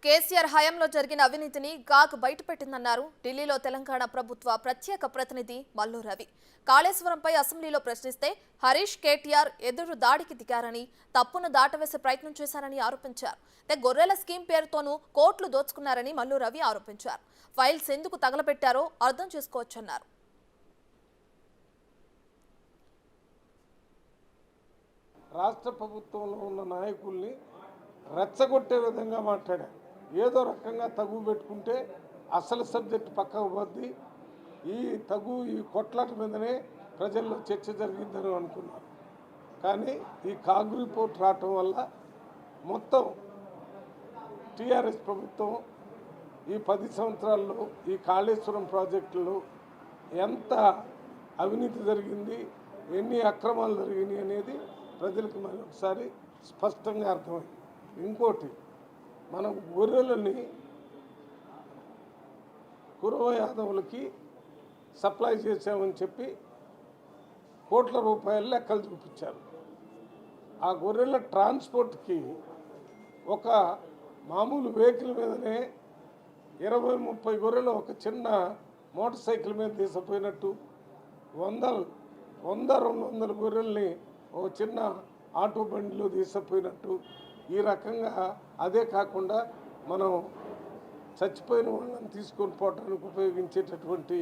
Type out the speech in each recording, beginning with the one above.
కేసీఆర్ హయాంలో జరిగిన అవినీతిని గాగ్ బయటపెట్టిందన్నారు ఢిల్లీలో తెలంగాణ ప్రభుత్వ ప్రత్యేక ప్రతినిధి మల్లు రవి. కాళేశ్వరంపై అసెంబ్లీలో ప్రశ్నిస్తే హరీష్ కేటీఆర్ ఎదురు దాడికి దిగారని, తప్పును దాటవేసే ప్రయత్నం చేశారని ఆరోపించారు. గొర్రెల స్కీమ్ పేరుతోనూ కోట్లు దోచుకున్నారని మల్లు రవి ఆరోపించారు. ఫైల్స్ ఎందుకు తగలబెట్టారో అర్థం చేసుకోవచ్చన్నారు. రాష్ట్ర ప్రభుత్వంలో ఉన్న నాయకుల్ని రెచ్చగొట్టే విధంగా మాట్లాడారు. ఏదో రకంగా తగు పెట్టుకుంటే అసలు సబ్జెక్టు పక్కకు పోద్ది, ఈ కొట్లాట మీదనే ప్రజల్లో చర్చ జరిగిందని అనుకున్నారు. కానీ ఈ కాగ్ రిపోర్ట్ రావటం వల్ల మొత్తం టీఆర్ఎస్ ప్రభుత్వం ఈ 10 సంవత్సరాల్లో ఈ కాళేశ్వరం ప్రాజెక్టులో ఎంత అవినీతి జరిగింది, ఎన్ని అక్రమాలు జరిగినాయి అనేది ప్రజలకు మరొకసారి స్పష్టంగా అర్థమైంది. ఇంకోటి, మనం గొర్రెలని కురవ యాదవులకి సప్లై చేసామని చెప్పి కోట్ల రూపాయల లెక్కలు చూపించారు. ఆ గొర్రెల ట్రాన్స్పోర్ట్కి ఒక మామూలు వెహికల్ మీదనే 20-30 గొర్రెలు ఒక చిన్న మోటార్ సైకిల్ మీద తీసుకుపోయినట్టు, 100-200 గొర్రెల్ని ఒక చిన్న ఆటో బండిలో తీసుకుపోయినట్టు, ఈ రకంగా అదే కాకుండా మనం చచ్చిపోయిన వాళ్ళని తీసుకొని పోవడానికి ఉపయోగించేటటువంటి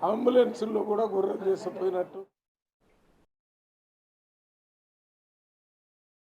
అంబులెన్సుల్లో కూడా గొర్రెలు తీసుకుపోయినట్టు.